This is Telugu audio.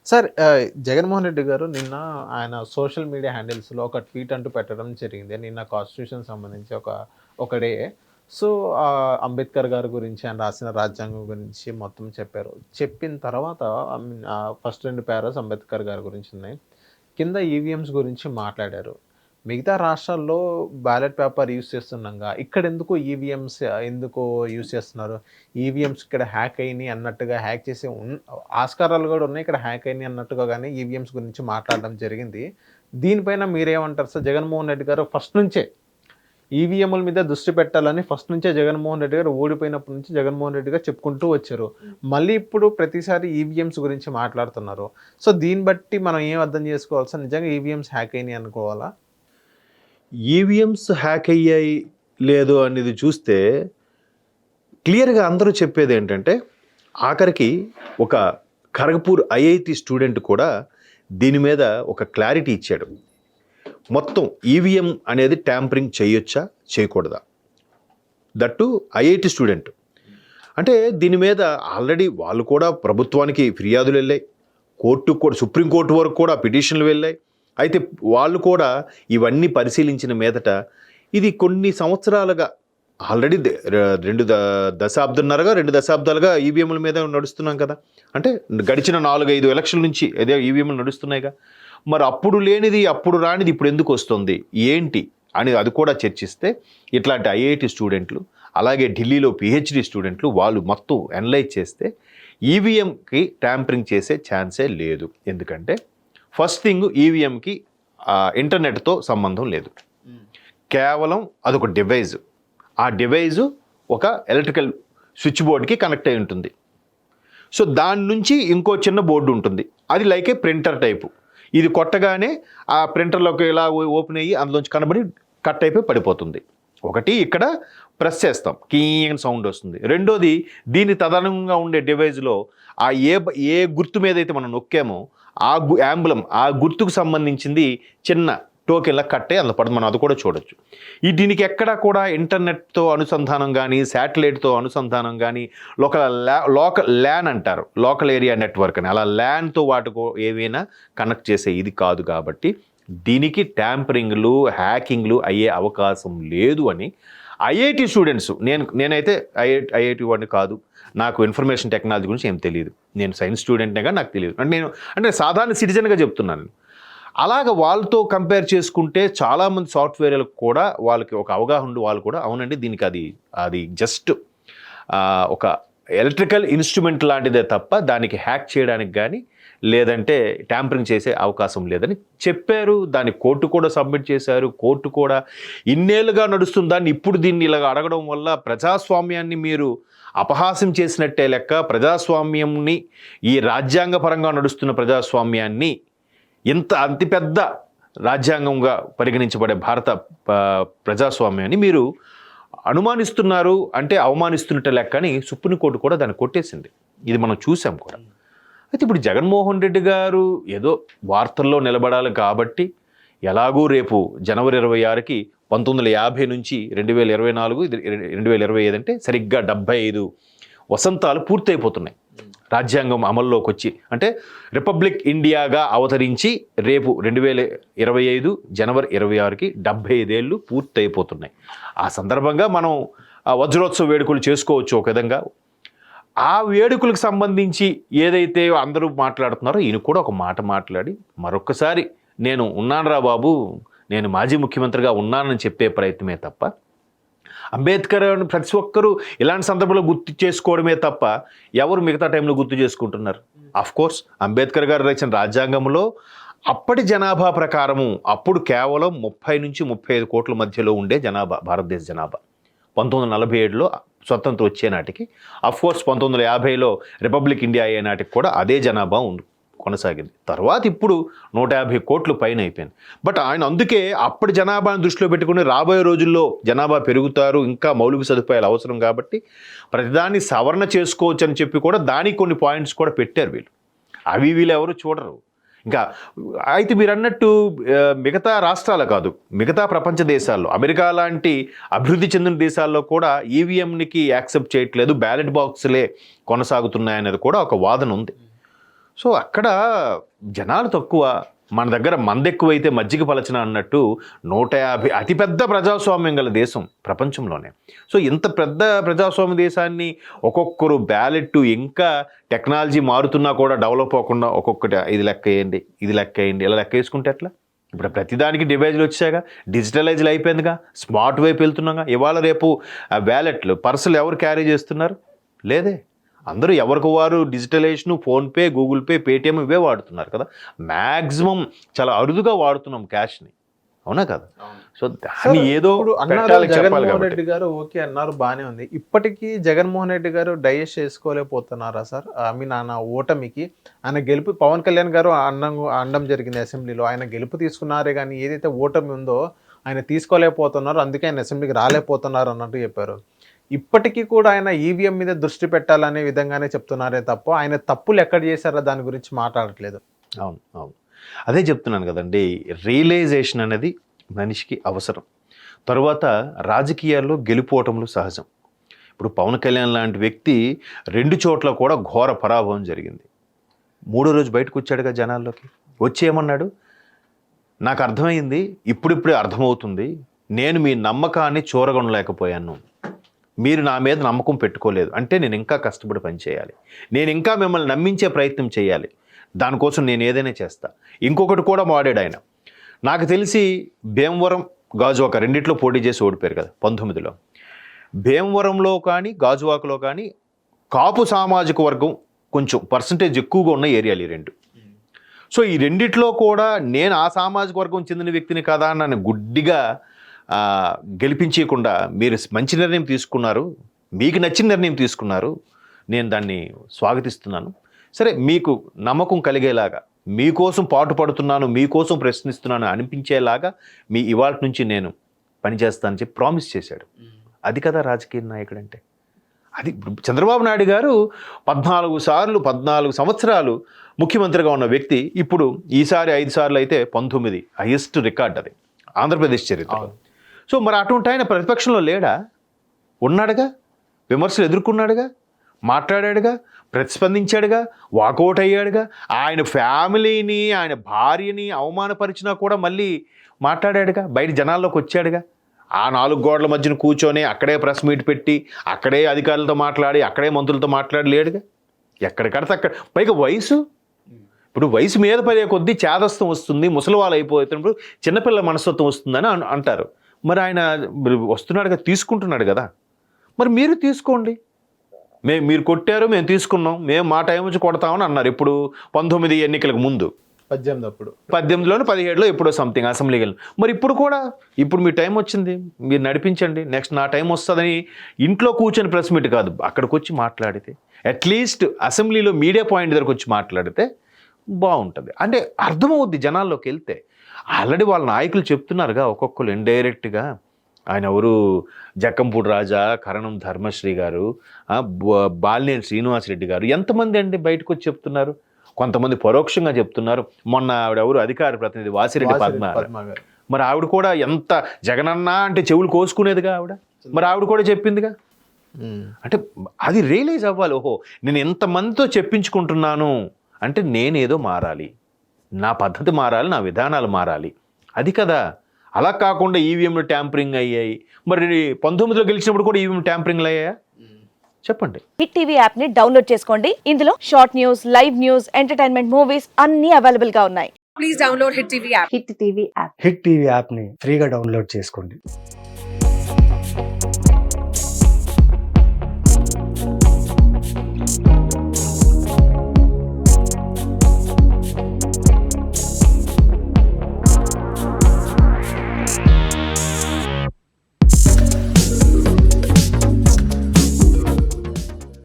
సార్ జగన్మోహన్ రెడ్డి గారు నిన్న ఆయన సోషల్ మీడియా హ్యాండిల్స్‌లో ఒక ట్వీట్ అంటూ పెట్టడం జరిగింది. నిన్న కాన్స్టిట్యూషన్ సంబంధించి ఒక డే. సో, అంబేద్కర్ గారి గురించి ఆయన రాసిన రాజ్యాంగం గురించి మొత్తం చెప్పారు. చెప్పిన తర్వాత ఫస్ట్ 2 పారాస్ అంబేద్కర్ గారి గురించి ఉన్నాయి. కింద ఈవీఎంస్ గురించి మాట్లాడారు. మిగతా రాష్ట్రాల్లో బ్యాలెట్ పేపర్ యూజ్ చేస్తుండగా ఇక్కడెందుకు ఈవీఎంస్ ఎందుకు యూజ్ చేస్తున్నారు? ఈవీఎంస్ ఇక్కడ హ్యాక్ అయినియి అన్నట్టుగా హ్యాక్ చేసే ఆస్కారాలు గూడా ఉన్నాయి. ఇక్కడ హ్యాక్ అయినియి అన్నట్టుగా గాని ఈవీఎంస్ గురించి మాట్లాడడం జరిగింది. దీనిపైన మీరేమంటారు సార్? జగన్మోహన్ రెడ్డి గారు ఫస్ట్ నుంచే ఈవీఎంల మీద దృష్టి పెట్టాలని ఫస్ట్ నుంచే జగన్మోహన్ రెడ్డి గారు ఓడిపోయినప్పటి నుంచి జగన్మోహన్ రెడ్డి గారు చెప్పుకుంటూ వచ్చారు. మళ్ళీ ఇప్పుడు ప్రతిసారి ఈవీఎంస్ గురించి మాట్లాడుతున్నారు. సో, దీన్ని బట్టి మనం ఏం అర్థం చేసుకోవాలి సార్? నిజంగా ఈవీఎంస్ హ్యాక్ అయినియి అనుకోవాలా? ఈవీఎంస్ హ్యాక్ అయ్యాయి లేదు అనేది చూస్తే క్లియర్గా అందరూ చెప్పేది ఏంటంటే, ఆఖరికి ఒక ఖరగ్పూర్ ఐఐటి స్టూడెంట్ కూడా దీని మీద ఒక క్లారిటీ ఇచ్చాడు. మొత్తం ఈవీఎం అనేది ట్యాంపరింగ్ చేయొచ్చా చేయకూడదా, దట్టు ఐఐటి స్టూడెంట్. అంటే దీని మీద ఆల్రెడీ వాళ్ళు కూడా ప్రభుత్వానికి ఫిర్యాదులు వెళ్ళాయి, కోర్టుకు కూడా, సుప్రీంకోర్టు వరకు కూడా పిటిషన్లు వెళ్ళాయి. అయితే వాళ్ళు కూడా ఇవన్నీ పరిశీలించిన మీదట ఇది కొన్ని సంవత్సరాలుగా ఆల్రెడీ 2 దశాబ్దాలుగా ఈవీఎంల మీద నడుస్తున్నాం కదా. అంటే గడిచిన 4-5 ఎలక్షన్ల నుంచి అదే ఈవీఎంలు నడుస్తున్నాయిగా. మరి అప్పుడు లేనిది అప్పుడు రానిది ఇప్పుడు ఎందుకు వస్తుంది ఏంటి అని అది కూడా చర్చిస్తే, ఇట్లాంటి ఐఐటి స్టూడెంట్లు అలాగే ఢిల్లీలో పిహెచ్డి స్టూడెంట్లు వాళ్ళు మొత్తం అనలైజ్ చేస్తే ఈవీఎంకి ట్యాంపరింగ్ చేసే ఛాన్సే లేదు. ఎందుకంటే ఫస్ట్ థింగ్, ఈవీఎంకి ఇంటర్నెట్తో సంబంధం లేదు. కేవలం అదొక డివైజ్. ఆ డివైజు ఒక ఎలక్ట్రికల్ స్విచ్ బోర్డ్కి కనెక్ట్ అయి ఉంటుంది. సో దాని నుంచి ఇంకో చిన్న బోర్డు ఉంటుంది, అది లైక్ ఏ ప్రింటర్ టైపు. ఇది కొట్టగానే ఆ ప్రింటర్లోకి ఇలా ఓపెన్ అయ్యి అందులోంచి కనబడి కట్ అయిపోయి పడిపోతుంది. ఒకటి ఇక్కడ ప్రెస్ చేస్తాం, కీన్ సౌండ్ వస్తుంది. రెండోది, దీని తదనంగా ఉండే డివైజ్లో ఆ ఏ గుర్తు మీద అయితే మనం నొక్కామో ఆ యాంబులం, ఆ గుర్తుకు సంబంధించింది చిన్న టోకెన్లా కట్టే అందులో పడుతుంది. మనం అది కూడా చూడొచ్చు. దీనికి ఎక్కడా కూడా ఇంటర్నెట్తో అనుసంధానం కానీ, శాటిలైట్తో అనుసంధానం కానీ, లోకల్ ల్యాన్ అంటారు, లోకల్ ఏరియా నెట్వర్క్ అని, అలా ల్యాన్తో వాటికో ఏవైనా కనెక్ట్ చేసే ఇది కాదు. కాబట్టి దీనికి ట్యాంపరింగ్లు, హ్యాకింగ్లు అయ్యే అవకాశం లేదు అని ఐఐటి స్టూడెంట్స్, నేనైతే ఐఐటి వాడిని కాదు, నాకు ఇన్ఫర్మేషన్ టెక్నాలజీ గురించి ఏం తెలియదు, నేను సైన్స్ స్టూడెంట్నే కానీ నాకు తెలియదు, అంటే సాధారణ సిటిజన్గా చెప్తున్నాను. అలాగ వాళ్ళతో కంపేర్ చేసుకుంటే చాలామంది సాఫ్ట్వేర్లకు కూడా వాళ్ళకి ఒక అవగాహన ఉండి వాళ్ళు కూడా అవునండి దీనికి అది జస్ట్ ఒక ఎలక్ట్రికల్ ఇన్స్ట్రుమెంట్ లాంటిదే తప్ప దానికి హ్యాక్ చేయడానికి కానీ లేదంటే ట్యాంపరింగ్ చేసే అవకాశం లేదని చెప్పారు. దాన్ని కోర్టు కూడా సబ్మిట్ చేశారు. కోర్టు కూడా ఇన్నేళ్ళుగా నడుస్తుంది దాన్ని ఇప్పుడు దీన్ని ఇలాగ అడగడం వల్ల ప్రజాస్వామ్యాన్ని మీరు అపహాస్యం చేసినట్టే లెక్క. ప్రజాస్వామ్యంని, ఈ రాజ్యాంగపరంగా నడుస్తున్న ప్రజాస్వామ్యాన్ని, ఇంత అతిపెద్ద రాజ్యాంగంగా పరిగణించబడే భారత ప్రజాస్వామ్యాన్ని మీరు అనుమానిస్తున్నారు అంటే అవమానిస్తున్నట్టు లెక్క అని సుప్రీంకోర్టు కూడా దాన్ని కొట్టేసింది. ఇది మనం చూసాం కూడా. అయితే ఇప్పుడు జగన్మోహన్ రెడ్డి గారు ఏదో వార్తల్లో నిలబడాలి కాబట్టి ఎలాగూ రేపు జనవరి 26కి 1950 నుంచి 2024 2025 అంటే సరిగ్గా 75 వసంతాలు పూర్తయిపోతున్నాయి రాజ్యాంగం అమల్లోకి వచ్చి. అంటే రిపబ్లిక్ ఇండియాగా అవతరించి రేపు 2025 జనవరి 26కి 75 ఏళ్ళు పూర్తయిపోతున్నాయి. ఆ సందర్భంగా మనం వజ్రోత్సవ వేడుకలు చేసుకోవచ్చు ఒక విధంగా. ఆ వేడుకలకు సంబంధించి ఏదైతే అందరూ మాట్లాడుతున్నారో ఈయన కూడా ఒక మాట మాట్లాడి మరొకసారి నేను ఉన్నానురా బాబు, నేను మాజీ ముఖ్యమంత్రిగా ఉన్నానని చెప్పే ప్రయత్నమే తప్ప, అంబేద్కర్ ప్రతి ఒక్కరూ ఇలాంటి సందర్భంలో గుర్తు చేసుకోవడమే తప్ప ఎవరు మిగతా టైంలో గుర్తు చేసుకుంటున్నారు? కోర్స్ అంబేద్కర్ గారు రచించిన రాజ్యాంగంలో అప్పటి జనాభా ప్రకారము అప్పుడు కేవలం 30 నుంచి 35 కోట్ల మధ్యలో ఉండే జనాభా, భారతదేశ జనాభా. 1947లో స్వతంత్రం వచ్చే నాటికి, కోర్స్ 1950లో రిపబ్లిక్ ఇండియా అయ్యే నాటికి కూడా అదే జనాభా కొనసాగింది. తర్వాత ఇప్పుడు 150 కోట్లు పైన అయిపోయింది. బట్ ఆయన అందుకే అప్పటి జనాభాను దృష్టిలో పెట్టుకుని రాబోయే రోజుల్లో జనాభా పెరుగుతారు, ఇంకా మౌలిక సదుపాయాలు అవసరం కాబట్టి ప్రతిదాన్ని సవరణ చేసుకోవచ్చు అని చెప్పి కూడా దానికి కొన్ని పాయింట్స్ కూడా పెట్టారు వీళ్ళు. అవి వీళ్ళు ఎవరు చూడరు. ఇంకా అయితే మీరు అన్నట్టు మిగతా రాష్ట్రాలు కాదు, మిగతా ప్రపంచ దేశాల్లో, అమెరికా లాంటి అభివృద్ధి చెందిన దేశాల్లో కూడా ఈవీఎంకి యాక్సెప్ట్ చేయట్లేదు, బ్యాలెట్ బాక్సులే కొనసాగుతున్నాయనేది కూడా ఒక వాదన ఉంది. సో అక్కడ జనాలు తక్కువ, మన దగ్గర మంది ఎక్కువైతే మజ్జిగ పలచన అన్నట్టు 150 అతిపెద్ద ప్రజాస్వామ్యం గల దేశం ప్రపంచంలోనే. సో ఇంత పెద్ద ప్రజాస్వామ్య దేశాన్ని ఒక్కొక్కరు బ్యాలెట్ ఇంకా టెక్నాలజీ మారుతున్నా కూడా డెవలప్ అవ్వకుండా ఒక్కొక్కటి ఇది లెక్క వేయండి, ఇది లెక్క వేయండి, ఇలా లెక్క వేసుకుంటే ఎట్లా? ఇప్పుడు ప్రతిదానికి డివైజ్లు వచ్చాక, డిజిటలైజ్లు అయిపోయిందిగా, స్మార్ట్ వైపు వెళ్తున్నాగా. ఇవాళ రేపు బ్యాలెట్లు పర్సులు ఎవరు క్యారీ చేస్తున్నారు? లేదే. అందరూ ఎవరికి వారు digitalisation, PhonePe, Google Pay, Paytm ఇవే వాడుతున్నారు కదా. మ్యాక్సిమం చాలా అరుదుగా వాడుతున్నాం క్యాష్ని, అవునా కదా. సో దాన్ని ఏదో పెట్టాలి, చెప్పాలి జగన్మోహన్ కాబట్టి. రెడ్డి గారు ఓకే అన్నారు, బానే ఉంది. ఇప్పటికీ జగన్మోహన్ రెడ్డి గారు డైజెస్ట్ చేసుకోలేకపోతున్నారా సార్? ఐ మీన్ ఆయన ఓటమికి, ఆయన గెలుపు, పవన్ కళ్యాణ్ గారు అనడం జరిగింది అసెంబ్లీలో, ఆయన గెలుపు తీసుకున్నారే కానీ ఏదైతే ఓటమి ఉందో ఆయన తీసుకోలేకపోతున్నారు, అందుకే ఆయన అసెంబ్లీకి రాలేకపోతున్నారు అన్నట్టు చెప్పారు. ఇప్పటికీ కూడా ఆయన ఈవీఎం మీద దృష్టి పెట్టాలనే విధంగానే చెప్తున్నారే తప్ప ఆయన తప్పులు ఎక్కడ చేశారో దాని గురించి మాట్లాడట్లేదు. అవును అవును, అదే చెప్తున్నాను కదండి. రియలైజేషన్ అనేది మనిషికి అవసరం. తర్వాత రాజకీయాల్లో గెలుపోవటములు సహజం. ఇప్పుడు పవన్ కళ్యాణ్ లాంటి వ్యక్తి 2 చోట్ల కూడా ఘోర పరాభవం జరిగింది. 3వ రోజు బయటకు వచ్చాడుగా జనాల్లోకి, వచ్చి ఏమన్నాడు? నాకు అర్థమైంది, ఇప్పుడిప్పుడే అర్థమవుతుంది, నేను మీ నమ్మకాన్ని చూరగొనలేకపోయాను, మీరు నా మీద నమ్మకం పెట్టుకోలేదు అంటే నేను ఇంకా కష్టపడి పనిచేయాలి, నేను ఇంకా మిమ్మల్ని నమ్మించే ప్రయత్నం చేయాలి, దానికోసం నేను ఏదైనా చేస్తా. ఇంకొకటి కూడా వాడాడు ఆయన, నాకు తెలిసి భీమవరం, గాజువాక రెండిట్లో పోటీ చేసి ఓడిపోయారు కదా 19లో. భీమవరంలో కానీ గాజువాకలో కానీ కాపు సామాజిక వర్గం కొంచెం పర్సంటేజ్ ఎక్కువగా ఉన్న ఏరియాలు ఈ రెండు. సో ఈ రెండిట్లో కూడా నేను ఆ సామాజిక వర్గం చెందిన వ్యక్తిని కదా అని నన్ను గుడ్డిగా గెలిపించకుండా మీరు మంచి నిర్ణయం తీసుకున్నారు, మీకు నచ్చిన నిర్ణయం తీసుకున్నారు, నేను దాన్ని స్వాగతిస్తున్నాను. సరే, మీకు నమ్మకం కలిగేలాగా, మీకోసం పాటుపడుతున్నాను, మీకోసం ప్రశ్నిస్తున్నాను అనిపించేలాగా మీ ఇవాళ నుంచి నేను పనిచేస్తానని చెప్పి ప్రామిస్ చేశాడు. అది కదా రాజకీయ నాయకుడు అంటే. అది చంద్రబాబు నాయుడు గారు 14 సంవత్సరాలు ముఖ్యమంత్రిగా ఉన్న వ్యక్తి, ఇప్పుడు ఈసారి 5 సార్లు అయితే 19 హైయెస్ట్ రికార్డ్ అది ఆంధ్రప్రదేశ్ చరిత్రలో. సో మరి అటువంటి ఆయన ప్రతిపక్షంలో లేడా? ఉన్నాడుగా, విమర్శలు ఎదుర్కొన్నాడుగా, మాట్లాడాడుగా, ప్రతిస్పందించాడుగా, వాకౌట్ అయ్యాడుగా. ఆయన ఫ్యామిలీని, ఆయన భార్యని అవమానపరిచినా కూడా మళ్ళీ మాట్లాడాడుగా, బయట జనాల్లోకి వచ్చాడుగా. ఆ 4 గోడల మధ్యన కూర్చొని అక్కడే ప్రెస్ మీట్ పెట్టి, అక్కడే అధికారులతో మాట్లాడి, అక్కడే మంత్రులతో మాట్లాడి లేడుగా. ఎక్కడికడితే అక్కడ, పైగా వయసు, ఇప్పుడు వయసు మీద పడే కొద్దీ చేదస్తం వస్తుంది, ముసలి వాళ్ళు అయిపోతున్నప్పుడు చిన్నపిల్లల మనస్తత్వం వస్తుందని అంటారు. మరి ఆయన వస్తున్నాడుగా, తీసుకుంటున్నాడు కదా, మరి మీరు తీసుకోండి. మీరు కొట్టారు, మేము తీసుకున్నాం, మేము మా టైం వచ్చి కొడతామని అన్నారు. ఇప్పుడు 19 ఎన్నికలకు ముందు 18లోనూ 17లో ఎప్పుడో సంథింగ్ అసెంబ్లీకి వెళ్ళి. మరి ఇప్పుడు కూడా, ఇప్పుడు మీ టైం వచ్చింది, మీరు నడిపించండి, నెక్స్ట్ నా టైం వస్తుందని ఇంట్లో కూర్చొని ప్రెస్ మీట్ కాదు, అక్కడికి వచ్చి మాట్లాడితే, అట్లీస్ట్ అసెంబ్లీలో మీడియా పాయింట్ దగ్గరకు వచ్చి మాట్లాడితే బాగుంటుంది. అంటే అర్థమవుద్ది జనాల్లోకి వెళ్తే. ఆల్రెడీ వాళ్ళ నాయకులు చెప్తున్నారుగా ఒక్కొక్కరు ఇండైరెక్ట్గా. ఆయన ఎవరు, జక్కంపూడి రాజా, కరణం ధర్మశ్రీ గారు, బాలినేని శ్రీనివాసరెడ్డి గారు, ఎంతమంది అండి బయటకు వచ్చి చెప్తున్నారు. కొంతమంది పరోక్షంగా చెప్తున్నారు. మొన్న ఆవిడ ఎవరు, అధికార ప్రతినిధి వాసిరెడ్డి పద్మ, మరి ఆవిడ కూడా ఎంత జగనన్న అంటే చెవులు కోసుకునేదిగా ఆవిడ, మరి ఆవిడ కూడా చెప్పిందిగా. అంటే అది రియలైజ్ అవ్వాలి, ఓహో నేను ఎంతమందితో చెప్పించుకుంటున్నాను అంటే నేనేదో మారాలి, నా పద్ధతి మారాలి, నా విధానాలు మారాలి, అది కదా. అలా కాకుండా ఈవీఎంలు ట్యాంపరింగ్ అయ్యాయి. మరి 19లో గెలిచినప్పుడు కూడా ఈవీఎం ట్యాంపరింగ్లు అయ్యాయా? చెప్పండి. హిట్ టీవీ యాప్ ని డౌన్లోడ్ చేసుకోండి. ఇందులో short news, live news, entertainment movies అన్ని అవైలబుల్ గా ఉన్నాయి. Please download hit TV app. Hit TV app ని ఫ్రీగా డౌన్లోడ్ చేసుకోండి.